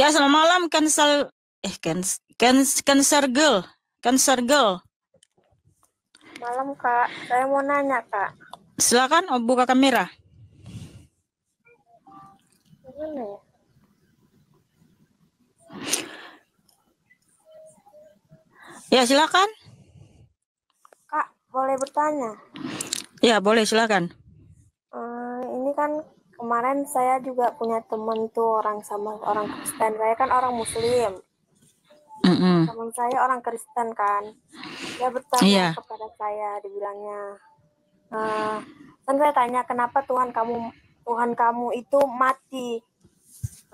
Ya, selamat malam, Cancer Girl. Cancer Girl. Malam, Kak. Saya mau nanya, Kak. Silakan buka kamera. Gimana ya? Ya, silakan. Kak, boleh bertanya? Ya, boleh, silakan. Ini kan kemarin saya juga punya temen tuh orang Kristen. Saya kan orang Muslim. Teman saya orang Kristen kan. Dia bertanya Iya. kepada saya, dibilangnya, kan saya tanya kenapa Tuhan kamu itu mati.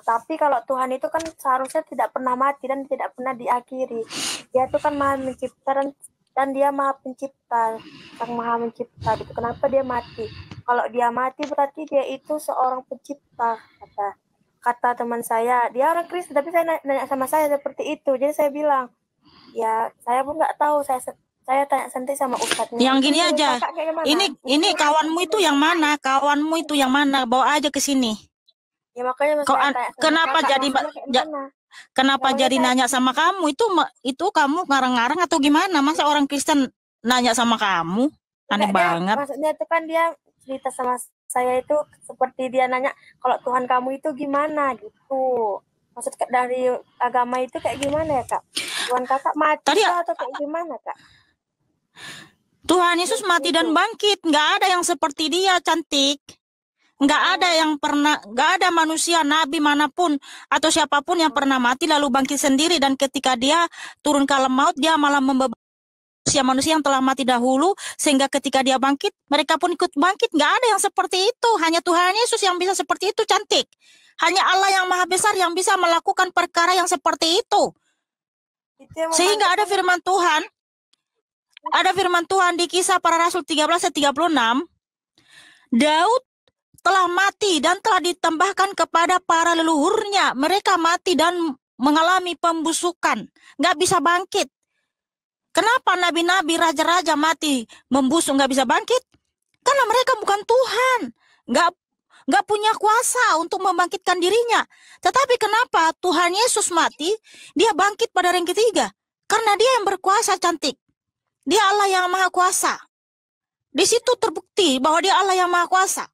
Tapi kalau Tuhan itu kan seharusnya tidak pernah mati dan tidak pernah diakhiri. Dia itu kan maha mencipta dan dia maha pencipta, sang maha mencipta. Gitu. Kenapa dia mati? Kalau dia mati berarti dia itu seorang pencipta, kata teman saya. Dia orang Kristen, tapi saya nanya sama saya seperti itu. Jadi saya bilang, ya saya pun nggak tahu. Saya tanya sendiri sama ustadznya. Yang gini aja. Ini kawanmu itu yang mana? Kawanmu itu yang mana? Bawa aja ke sini. Ya makanya saya tanya sama kenapa kenapa jadi nanya sama kamu? Itu kamu ngarang-ngarang atau gimana? Masa orang Kristen nanya sama kamu? Aneh banget. Maksudnya itu kan dia cerita sama saya itu seperti dia nanya kalau Tuhan kamu itu gimana gitu. Maksud dari agama itu kayak gimana ya, Kak? Tuhan Kakak mati atau kayak gimana, Kak? Tuhan Yesus mati dan bangkit. Nggak ada yang seperti dia, cantik. Nggak ada manusia, nabi manapun atau siapapun yang pernah mati lalu bangkit sendiri, dan ketika dia turun ke alam maut, dia malah membebaskan manusia yang telah mati dahulu, sehingga ketika dia bangkit, mereka pun ikut bangkit. Nggak ada yang seperti itu. Hanya Tuhan Yesus yang bisa seperti itu, cantik. Hanya Allah yang maha besar yang bisa melakukan perkara yang seperti itu. Sehingga ada firman Tuhan. Ada firman Tuhan di Kisah Para Rasul 13:36. Daud telah mati dan telah ditambahkan kepada para leluhurnya. Mereka mati dan mengalami pembusukan. Nggak bisa bangkit. Kenapa nabi-nabi, raja-raja mati membusuk nggak bisa bangkit? Karena mereka bukan Tuhan. Nggak punya kuasa untuk membangkitkan dirinya. Tetapi kenapa Tuhan Yesus mati, dia bangkit pada hari ketiga? Karena dia yang berkuasa, cantik. Dia Allah yang maha kuasa. Di situ terbukti bahwa dia Allah yang maha kuasa.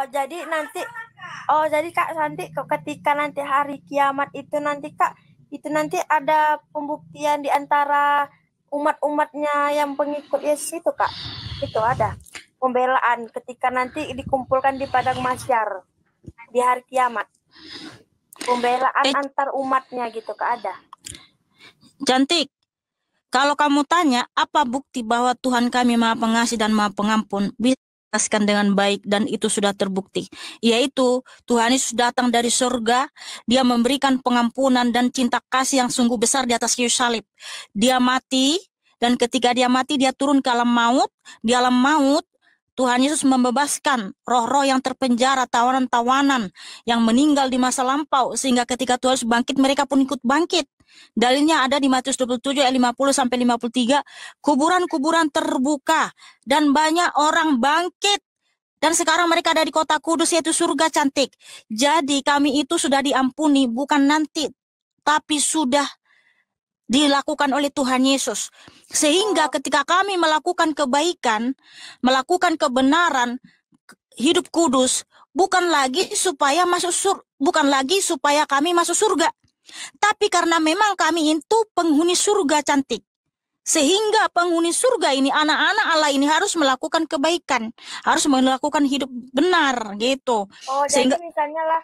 Jadi Kak, nanti ketika nanti hari kiamat itu nanti Kak, itu nanti ada pembuktian di antara umat-umatnya yang pengikut Yesus itu, Kak. Itu ada pembelaan ketika nanti dikumpulkan di padang mahsyar di hari kiamat. Pembelaan antar umatnya gitu, Kak, ada. Cantik. Kalau kamu tanya, apa bukti bahwa Tuhan kami maha pengasih dan maha pengampun? Bisa jelaskan dengan baik, dan itu sudah terbukti. Yaitu, Tuhan Yesus datang dari surga, dia memberikan pengampunan dan cinta kasih yang sungguh besar di atas kayu salib. Dia mati, dan ketika dia mati, dia turun ke alam maut. Di alam maut, Tuhan Yesus membebaskan roh-roh yang terpenjara, tawanan-tawanan yang meninggal di masa lampau, sehingga ketika Tuhan Yesus bangkit, mereka pun ikut bangkit. Dalilnya ada di Matius 27 ayat 50-53. Kuburan-kuburan terbuka dan banyak orang bangkit. Dan sekarang mereka ada di kota kudus, yaitu surga, cantik. Jadi kami itu sudah diampuni, bukan nanti, tapi sudah dilakukan oleh Tuhan Yesus. Sehingga ketika kami melakukan kebaikan, melakukan kebenaran, hidup kudus, bukan lagi supaya kami masuk surga, tapi karena memang kami itu penghuni surga, cantik. Sehingga penghuni surga ini, anak-anak Allah ini harus melakukan kebaikan, harus melakukan hidup benar gitu. Sehingga jadi misalnya lah,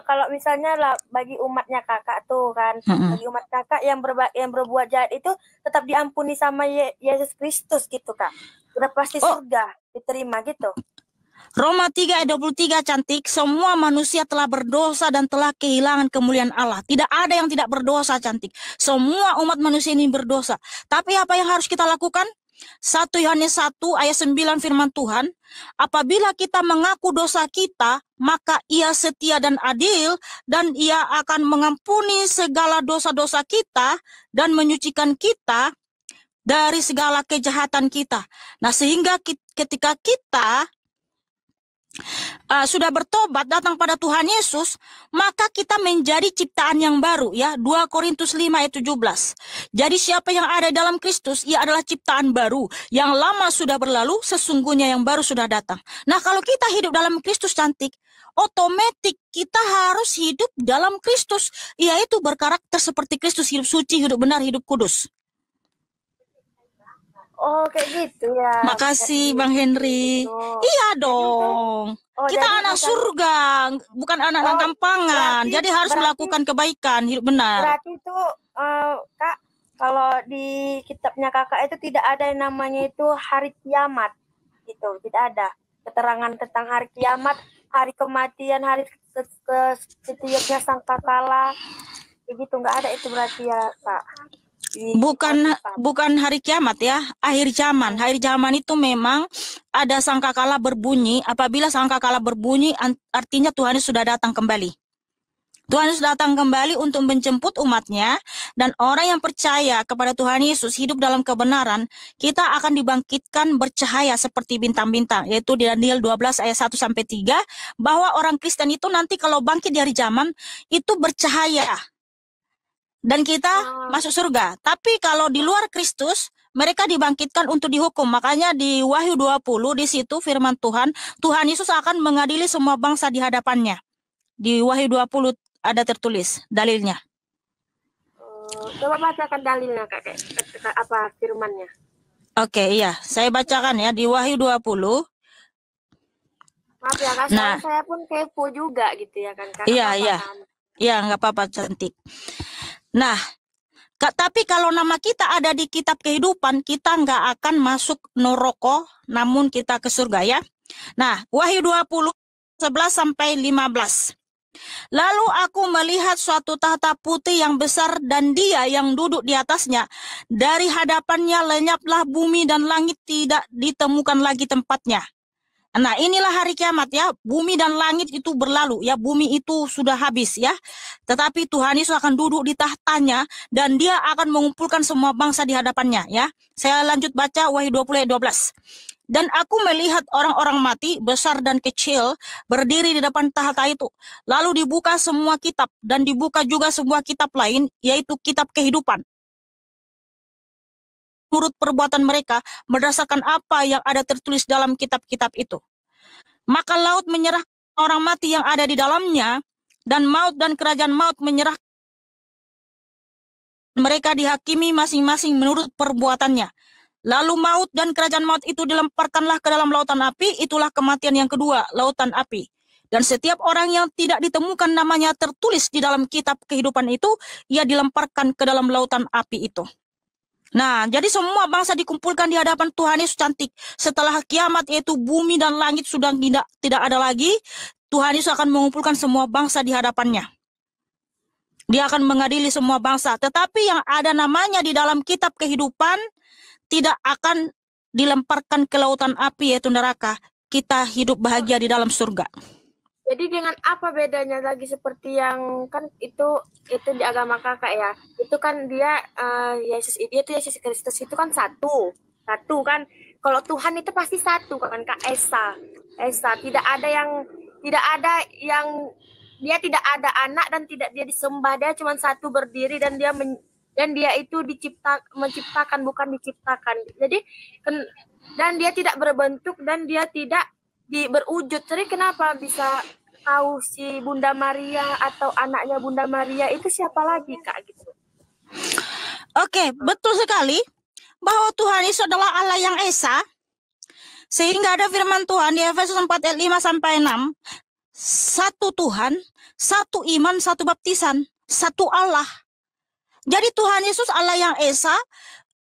kalau misalnya lah bagi umatnya Kakak tuh kan, bagi umat Kakak yang berbuat jahat itu tetap diampuni sama Yesus Kristus gitu, Kak. Udah pasti surga diterima gitu. Roma 3 ayat 23, cantik. Semua manusia telah berdosa dan telah kehilangan kemuliaan Allah. Tidak ada yang tidak berdosa, cantik. Semua umat manusia ini berdosa. Tapi apa yang harus kita lakukan? 1 Yohanes 1 ayat 9 firman Tuhan, apabila kita mengaku dosa kita, maka ia setia dan adil, dan ia akan mengampuni segala dosa-dosa kita dan menyucikan kita dari segala kejahatan kita. Nah, sehingga ketika kita sudah bertobat datang pada Tuhan Yesus, maka kita menjadi ciptaan yang baru ya. 2 Korintus 5 ayat 17. Jadi siapa yang ada dalam Kristus, ia adalah ciptaan baru. Yang lama sudah berlalu, sesungguhnya yang baru sudah datang. Nah, kalau kita hidup dalam Kristus cantik, otomatis kita harus hidup dalam Kristus, yaitu berkarakter seperti Kristus, hidup suci, hidup benar, hidup kudus. Oh, kayak gitu ya. Makasih Bang Henry. Iya dong. Kita anak surga, bukan anak gampangan. Jadi harus melakukan kebaikan, hidup benar. Berarti itu Kak, kalau di kitabnya Kakak itu tidak ada yang namanya itu hari kiamat. Gitu, tidak ada keterangan tentang hari kiamat, hari kematian, hari setiapnya sangkakala. Begitu, nggak ada itu berarti ya, Kak. Bukan hari kiamat ya, akhir zaman. Akhir zaman itu memang ada sangkakala berbunyi. Apabila sangkakala berbunyi, artinya Tuhan sudah datang kembali. Tuhan Yesus datang kembali untuk menjemput umatnya, dan orang yang percaya kepada Tuhan Yesus hidup dalam kebenaran, kita akan dibangkitkan bercahaya seperti bintang-bintang, yaitu di Daniel 12 ayat 1-3, bahwa orang Kristen itu nanti kalau bangkit dari zaman, itu bercahaya. Dan kita masuk surga. Tapi kalau di luar Kristus, mereka dibangkitkan untuk dihukum. Makanya di Wahyu 20, di situ firman Tuhan, Tuhan Yesus akan mengadili semua bangsa di hadapannya. Di Wahyu 20 ada tertulis dalilnya. Coba bacakan dalilnya, Kak. Apa firmannya? Oke, iya. Saya bacakan ya di Wahyu 20. Maaf ya, Kak. Nah, saya pun kepo juga gitu ya kan, Kak. Iya, iya. Iya, nggak apa-apa, cantik. Nah, tapi kalau nama kita ada di kitab kehidupan, kita nggak akan masuk neraka, namun kita ke surga ya. Nah, Wahyu 20, 11-15. Lalu aku melihat suatu tahta putih yang besar dan Dia yang duduk di atasnya. Dari hadapannya lenyaplah bumi dan langit, tidak ditemukan lagi tempatnya. Nah, inilah hari kiamat ya. Bumi dan langit itu berlalu ya. Bumi itu sudah habis ya. Tetapi Tuhan Yesus akan duduk di tahtanya dan Dia akan mengumpulkan semua bangsa di hadapannya ya. Saya lanjut baca Wahyu 20 ayat 12. Dan aku melihat orang-orang mati, besar dan kecil, berdiri di depan tahta itu. Lalu dibuka semua kitab, dan dibuka juga sebuah kitab lain, yaitu kitab kehidupan. Menurut perbuatan mereka, berdasarkan apa yang ada tertulis dalam kitab-kitab itu. Maka laut menyerah orang mati yang ada di dalamnya, dan maut dan kerajaan maut menyerah. Mereka dihakimi masing-masing menurut perbuatannya. Lalu maut dan kerajaan maut itu dilemparkanlah ke dalam lautan api, itulah kematian yang kedua, lautan api. Dan setiap orang yang tidak ditemukan namanya tertulis di dalam kitab kehidupan itu, ia dilemparkan ke dalam lautan api itu. Nah, jadi semua bangsa dikumpulkan di hadapan Tuhan Yesus cantik. Setelah kiamat, yaitu bumi dan langit sudah tidak ada lagi, Tuhan Yesus akan mengumpulkan semua bangsa di hadapannya. Dia akan mengadili semua bangsa. Tetapi yang ada namanya di dalam kitab kehidupan, tidak akan dilemparkan ke lautan api yaitu neraka. Kita hidup bahagia di dalam surga. Jadi dengan apa bedanya lagi seperti yang kan itu di agama Kakak ya? Itu kan dia Yesus Kristus itu kan satu kan. Kalau Tuhan itu pasti satu kan, Kak. Esa. Tidak ada yang dia tidak ada anak dan tidak dia disembah, dia cuma satu berdiri dan dia itu menciptakan bukan diciptakan. Jadi dan dia tidak berbentuk dan dia tidak berwujud. Jadi kenapa bisa tahu si Bunda Maria atau anaknya Bunda Maria itu siapa lagi, Kak, gitu? Oke, betul sekali bahwa Tuhan Yesus adalah Allah yang Esa. Sehingga ada firman Tuhan di Efesus 4 ayat 5-6. Satu Tuhan, satu iman, satu baptisan, satu Allah. Jadi Tuhan Yesus Allah yang Esa,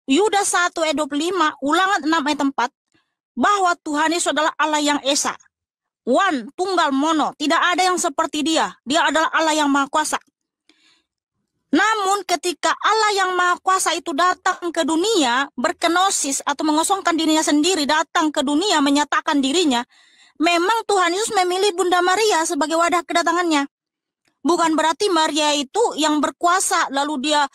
Yudas 1 ayat 25, Ulangan 6 ayat 4, bahwa Tuhan Yesus adalah Allah yang Esa. One, tunggal mono, tidak ada yang seperti Dia. Dia adalah Allah yang Maha Kuasa. Namun ketika Allah yang Maha Kuasa itu datang ke dunia, berkenosis atau mengosongkan dirinya sendiri, datang ke dunia menyatakan dirinya, memang Tuhan Yesus memilih Bunda Maria sebagai wadah kedatangannya. Bukan berarti Maria itu yang berkuasa, lalu dia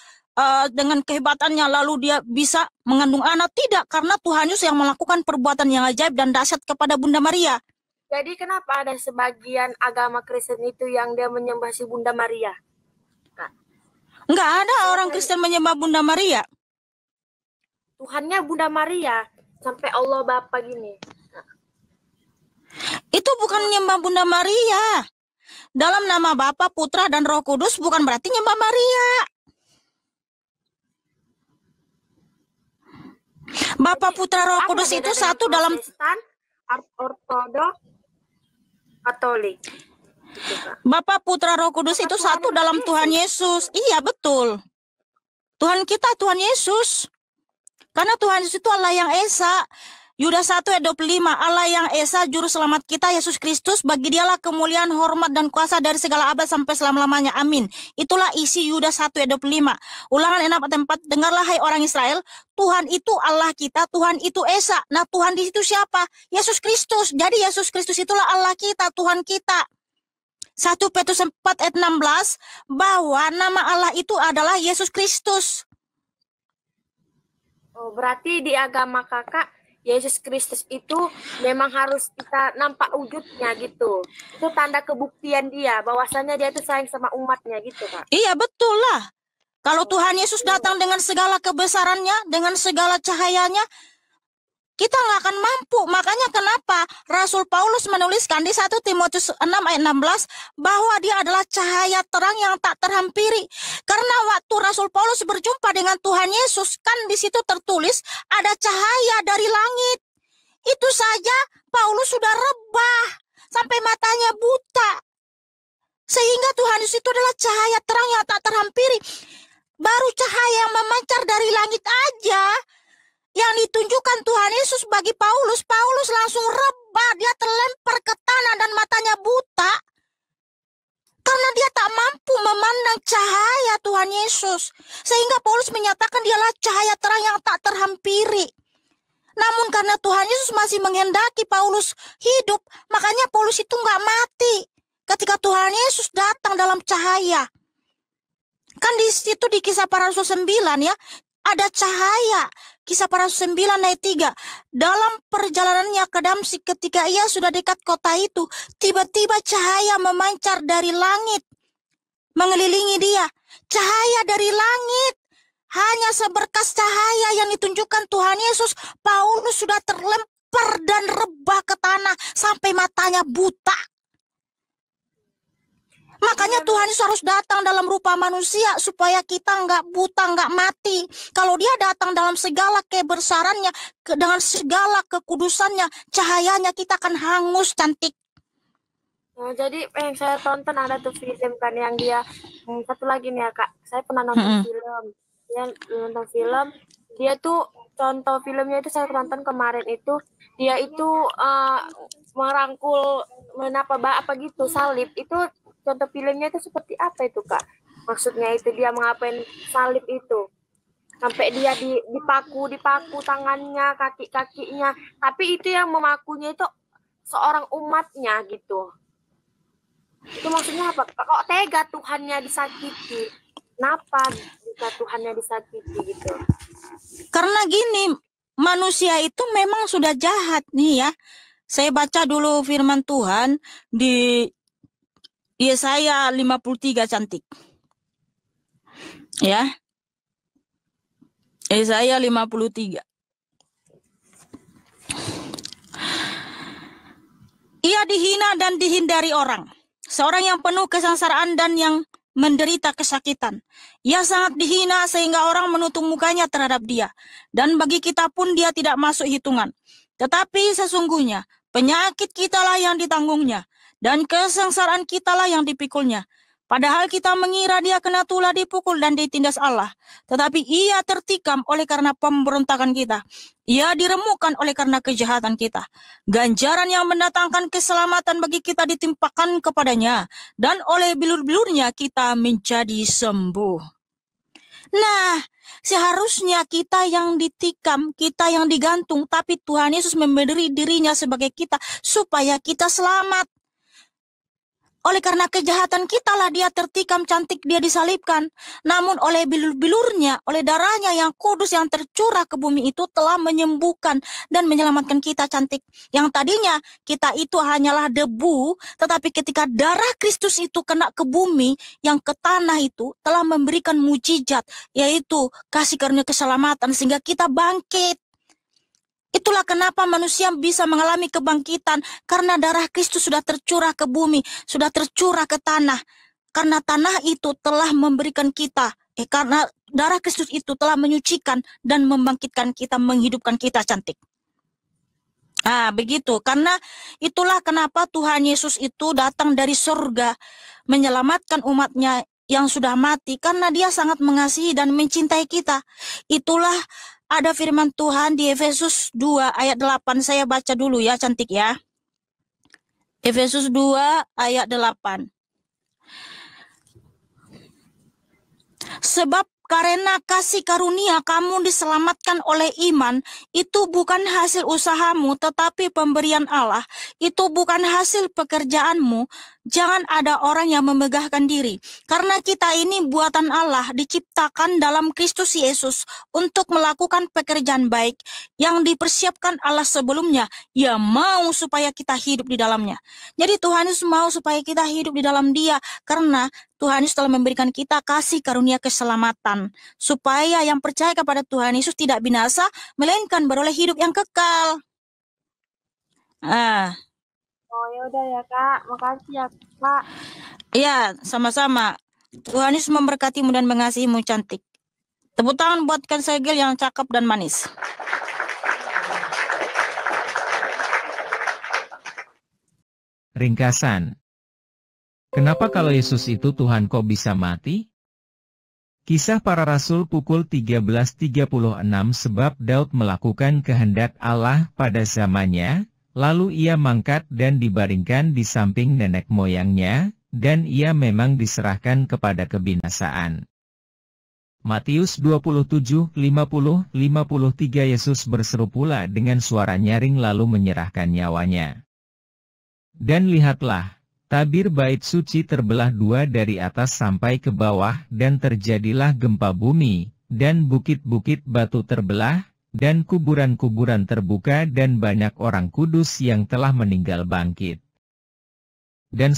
dengan kehebatannya, lalu dia bisa mengandung anak. Tidak, karena Tuhan Yesus yang melakukan perbuatan yang ajaib dan dahsyat kepada Bunda Maria. Jadi kenapa ada sebagian agama Kristen itu yang dia menyembah si Bunda Maria? Kak, Nggak ada orang Kristen menyembah Bunda Maria. Tuhannya Bunda Maria sampai Allah Bapa gini. Itu bukan nyembah Bunda Maria. Dalam nama Bapa, Putra, dan Roh Kudus bukan berarti nyembah Maria. Bapa, Putra, Roh Apa Kudus beda itu dengan satu dalam Protestan, Ortodoks, Katolik? Gitu, Kak. Bapa, Putra, Roh Kudus Maka itu Tuhan satu itu dalam Yesus. Tuhan Yesus. Iya, betul. Tuhan kita Tuhan Yesus. Karena Tuhan Yesus itu Allah yang Esa. Yudas 1 ayat 25, Allah yang Esa, Juru Selamat kita, Yesus Kristus, bagi dialah kemuliaan, hormat, dan kuasa dari segala abad sampai selama-lamanya. Amin. Itulah isi Yudas 1 ayat 25. Ulangan 6 ayat 4, dengarlah hai orang Israel, Tuhan itu Allah kita, Tuhan itu Esa. Nah, Tuhan di situ siapa? Yesus Kristus. Jadi Yesus Kristus itulah Allah kita, Tuhan kita. 1 Petrus 4 ayat 16, bahwa nama Allah itu adalah Yesus Kristus. Oh, berarti di agama kakak Yesus Kristus itu memang harus kita nampak wujudnya gitu. Itu tanda kebuktian dia bahwasanya dia itu sayang sama umatnya gitu, Kak. Iya, betul lah. Kalau Tuhan Yesus datang dengan segala kebesarannya, dengan segala cahayanya, kita nggak akan mampu. Makanya kenapa Rasul Paulus menuliskan di 1 Timotius 6 ayat 16 bahwa dia adalah cahaya terang yang tak terhampiri. Karena waktu Rasul Paulus berjumpa dengan Tuhan Yesus, kan di situ tertulis ada cahaya dari langit. Itu saja Paulus sudah rebah sampai matanya buta. Sehingga Tuhan Yesus itu adalah cahaya terang yang tak terhampiri. Baru cahaya yang memancar dari langit aja yang ditunjukkan Tuhan Yesus bagi Paulus, Paulus langsung rebah, dia terlempar ke tanah dan matanya buta. Karena dia tak mampu memandang cahaya Tuhan Yesus. Sehingga Paulus menyatakan dialah cahaya terang yang tak terhampiri. Namun karena Tuhan Yesus masih menghendaki Paulus hidup, makanya Paulus itu nggak mati. Ketika Tuhan Yesus datang dalam cahaya. Kan di situ di Kisah Para Rasul 9 ya, ada cahaya. Kisah Para Rasul 9 ayat 3. Dalam perjalanannya ke Damsyik ketika ia sudah dekat kota itu, tiba-tiba cahaya memancar dari langit, mengelilingi dia. Cahaya dari langit. Hanya seberkas cahaya yang ditunjukkan Tuhan Yesus, Paulus sudah terlempar dan rebah ke tanah sampai matanya buta. Makanya Tuhan Yesus harus datang dalam rupa manusia supaya kita nggak buta, nggak mati. Kalau dia datang dalam segala kebesarannya, dengan segala kekudusannya, cahayanya kita akan hangus cantik. Nah, jadi yang saya tonton ada tuh film kan yang dia satu lagi nih ya Kak, saya pernah nonton film, dia tuh contoh filmnya itu saya tonton kemarin itu dia itu merangkul apa gitu salib itu contoh filmnya itu seperti apa itu Kak? Maksudnya itu dia mengapain salib itu sampai dia dipaku tangannya, kaki-kakinya, tapi itu yang memakunya itu seorang umatnya gitu. Itu maksudnya apa? Kok tega Tuhannya disakiti? Kenapa bisa Tuhannya disakiti gitu? Karena gini, manusia itu memang sudah jahat nih ya. Saya baca dulu firman Tuhan di Yesaya 53 cantik. Ya. Yesaya 53. Ia dihina dan dihindari orang. Seorang yang penuh kesengsaraan dan yang menderita kesakitan. Ia sangat dihina sehingga orang menutup mukanya terhadap dia. Dan bagi kita pun dia tidak masuk hitungan. Tetapi sesungguhnya penyakit kitalah yang ditanggungnya. Dan kesengsaraan kitalah yang dipikulnya. Padahal kita mengira dia kena tulah dipukul dan ditindas Allah. Tetapi ia tertikam oleh karena pemberontakan kita. Ia diremukkan oleh karena kejahatan kita. Ganjaran yang mendatangkan keselamatan bagi kita ditimpakan kepadanya. Dan oleh bilur-bilurnya kita menjadi sembuh. Nah, seharusnya kita yang ditikam, kita yang digantung. Tapi Tuhan Yesus memberi dirinya sebagai kita supaya kita selamat. Oleh karena kejahatan kita lah dia tertikam, cantik, dia disalibkan. Namun oleh bilur-bilurnya, oleh darahnya yang kudus yang tercurah ke bumi itu telah menyembuhkan dan menyelamatkan kita, cantik. Yang tadinya kita itu hanyalah debu, tetapi ketika darah Kristus itu kena ke bumi, yang ke tanah itu telah memberikan mujizat, yaitu kasih karunia keselamatan sehingga kita bangkit. Itulah kenapa manusia bisa mengalami kebangkitan, karena darah Kristus sudah tercurah ke bumi, sudah tercurah ke tanah. Karena tanah itu telah memberikan kita, karena darah Kristus itu telah menyucikan dan membangkitkan kita, menghidupkan kita, cantik. Begitu. Karena itulah kenapa Tuhan Yesus itu datang dari surga menyelamatkan umatnya yang sudah mati, karena dia sangat mengasihi dan mencintai kita. Itulah ada firman Tuhan di Efesus 2 ayat 8. Saya baca dulu ya, cantik ya. Efesus 2 ayat 8. Sebab karena kasih karunia kamu diselamatkan oleh iman, itu bukan hasil usahamu, tetapi pemberian Allah. Itu bukan hasil pekerjaanmu. Jangan ada orang yang memegahkan diri. Karena kita ini buatan Allah, diciptakan dalam Kristus Yesus untuk melakukan pekerjaan baik yang dipersiapkan Allah sebelumnya. Ia mau supaya kita hidup di dalamnya. Jadi Tuhan Yesus mau supaya kita hidup di dalam Dia, karena Tuhan Yesus telah memberikan kita kasih karunia keselamatan, supaya yang percaya kepada Tuhan Yesus tidak binasa, melainkan beroleh hidup yang kekal. Oh ya udah ya Kak, makasih ya Kak. Iya, sama-sama. Tuhan Yesus memberkatimu dan mengasihimu, cantik. Tepuk tangan buatkan Segel yang cakep dan manis. Ringkasan. Kenapa kalau Yesus itu Tuhan kok bisa mati? Kisah Para Rasul pukul 13.36. Sebab Daud melakukan kehendak Allah pada zamannya, lalu ia mangkat dan dibaringkan di samping nenek moyangnya, dan ia memang diserahkan kepada kebinasaan. Matius 27, 50, 53. Yesus berseru pula dengan suara nyaring lalu menyerahkan nyawanya. Dan lihatlah, tabir bait suci terbelah dua dari atas sampai ke bawah, dan terjadilah gempa bumi, dan bukit-bukit batu terbelah, dan kuburan-kuburan terbuka, dan banyak orang kudus yang telah meninggal bangkit. Dan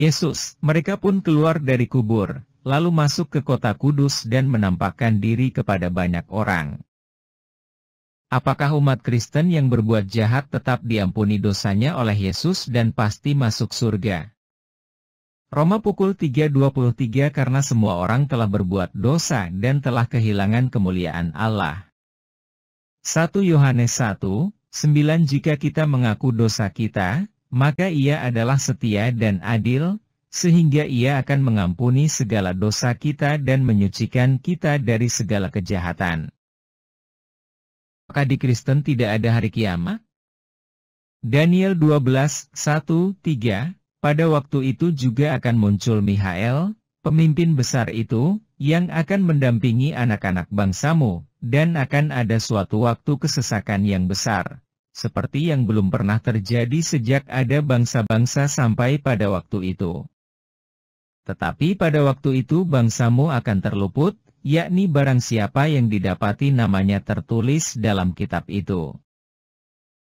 Yesus, mereka pun keluar dari kubur, lalu masuk ke kota kudus dan menampakkan diri kepada banyak orang. Apakah umat Kristen yang berbuat jahat tetap diampuni dosanya oleh Yesus dan pasti masuk surga? Roma pukul 3.23. Karena semua orang telah berbuat dosa dan telah kehilangan kemuliaan Allah. 1 Yohanes 1:9. Jika kita mengaku dosa kita, maka Ia adalah setia dan adil, sehingga Ia akan mengampuni segala dosa kita dan menyucikan kita dari segala kejahatan. Apakah di Kristen tidak ada hari kiamat? Daniel 12:1-3. Pada waktu itu juga akan muncul Mikhael, pemimpin besar itu, yang akan mendampingi anak-anak bangsamu, dan akan ada suatu waktu kesesakan yang besar, seperti yang belum pernah terjadi sejak ada bangsa-bangsa sampai pada waktu itu. Tetapi pada waktu itu bangsamu akan terluput, yakni barang siapa yang didapati namanya tertulis dalam kitab itu.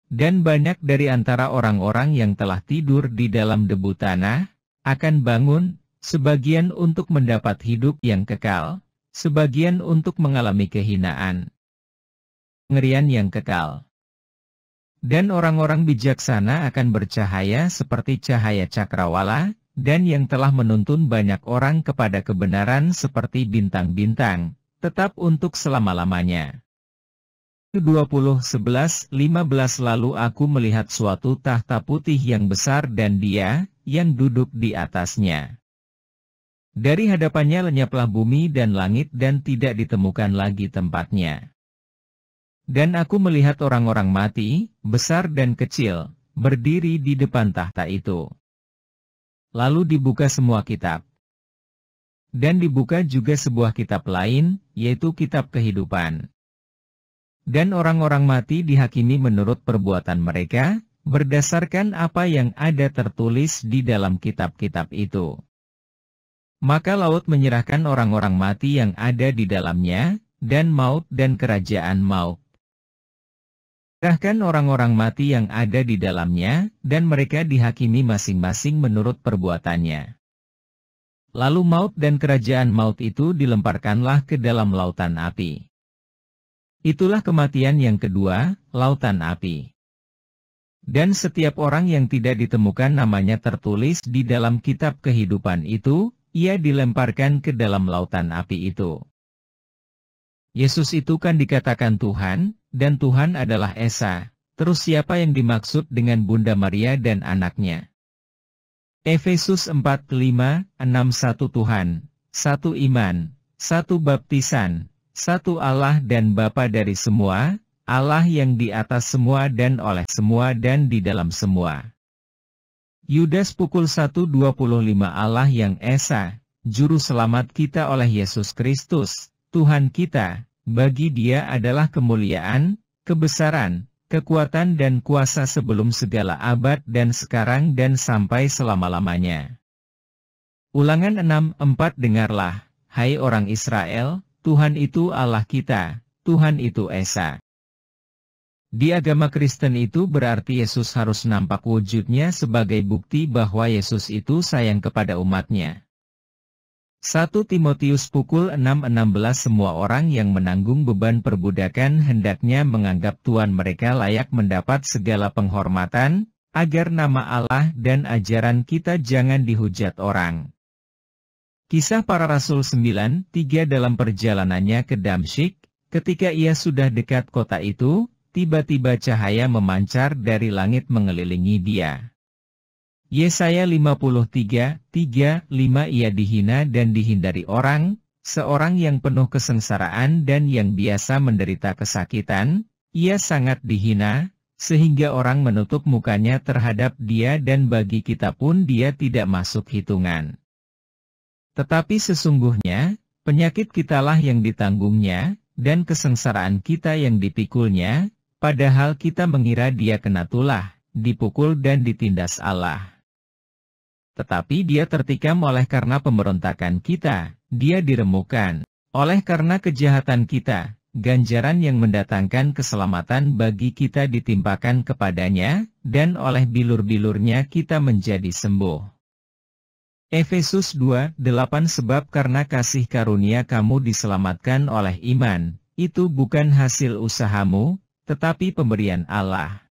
Dan banyak dari antara orang-orang yang telah tidur di dalam debu tanah, akan bangun, sebagian untuk mendapat hidup yang kekal, sebagian untuk mengalami kehinaan, pengerian yang kekal. Dan orang-orang bijaksana akan bercahaya seperti cahaya cakrawala, dan yang telah menuntun banyak orang kepada kebenaran seperti bintang-bintang, tetap untuk selama-lamanya. 20:11-15. Lalu aku melihat suatu tahta putih yang besar dan Dia, yang duduk di atasnya. Dari hadapannya lenyaplah bumi dan langit dan tidak ditemukan lagi tempatnya. Dan aku melihat orang-orang mati, besar dan kecil, berdiri di depan tahta itu. Lalu dibuka semua kitab. Dan dibuka juga sebuah kitab lain, yaitu kitab kehidupan. Dan orang-orang mati dihakimi menurut perbuatan mereka, berdasarkan apa yang ada tertulis di dalam kitab-kitab itu. Maka laut menyerahkan orang-orang mati yang ada di dalamnya, dan maut dan kerajaan maut. Menyerahkan orang-orang mati yang ada di dalamnya, dan mereka dihakimi masing-masing menurut perbuatannya. Lalu maut dan kerajaan maut itu dilemparkanlah ke dalam lautan api. Itulah kematian yang kedua, lautan api. Dan setiap orang yang tidak ditemukan namanya tertulis di dalam kitab kehidupan itu, ia dilemparkan ke dalam lautan api itu. Yesus itu kan dikatakan Tuhan, dan Tuhan adalah Esa. Terus siapa yang dimaksud dengan Bunda Maria dan anaknya? Efesus 4:5-6 1 Tuhan, satu iman, satu baptisan, satu Allah dan Bapa dari semua, Allah yang di atas semua dan oleh semua dan di dalam semua. Yudas pukul 1:25 Allah yang Esa, Juru Selamat kita oleh Yesus Kristus, Tuhan kita, bagi Dia adalah kemuliaan, kebesaran, kekuatan dan kuasa sebelum segala abad dan sekarang dan sampai selama-lamanya. Ulangan 6:4 Dengarlah, hai orang Israel, Tuhan itu Allah kita, Tuhan itu Esa. Di agama Kristen itu berarti Yesus harus nampak wujudnya sebagai bukti bahwa Yesus itu sayang kepada umatnya. 1 Timotius pukul 6:16 Semua orang yang menanggung beban perbudakan hendaknya menganggap Tuhan mereka layak mendapat segala penghormatan, agar nama Allah dan ajaran kita jangan dihujat orang. Kisah Para Rasul 9:3 Dalam perjalanannya ke Damsyik, ketika ia sudah dekat kota itu, tiba-tiba cahaya memancar dari langit mengelilingi dia. Yesaya 53:3-5 Ia dihina dan dihindari orang, seorang yang penuh kesengsaraan dan yang biasa menderita kesakitan, ia sangat dihina, sehingga orang menutup mukanya terhadap dia dan bagi kita pun dia tidak masuk hitungan. Tetapi sesungguhnya, penyakit kitalah yang ditanggungnya, dan kesengsaraan kita yang dipikulnya, padahal kita mengira dia kena tulah, dipukul dan ditindas Allah. Tetapi dia tertikam oleh karena pemberontakan kita, dia diremukkan. Oleh karena kejahatan kita, ganjaran yang mendatangkan keselamatan bagi kita ditimpakan kepadanya, dan oleh bilur-bilurnya kita menjadi sembuh. Efesus 2:8 Sebab karena kasih karunia kamu diselamatkan oleh iman, itu bukan hasil usahamu, tetapi pemberian Allah.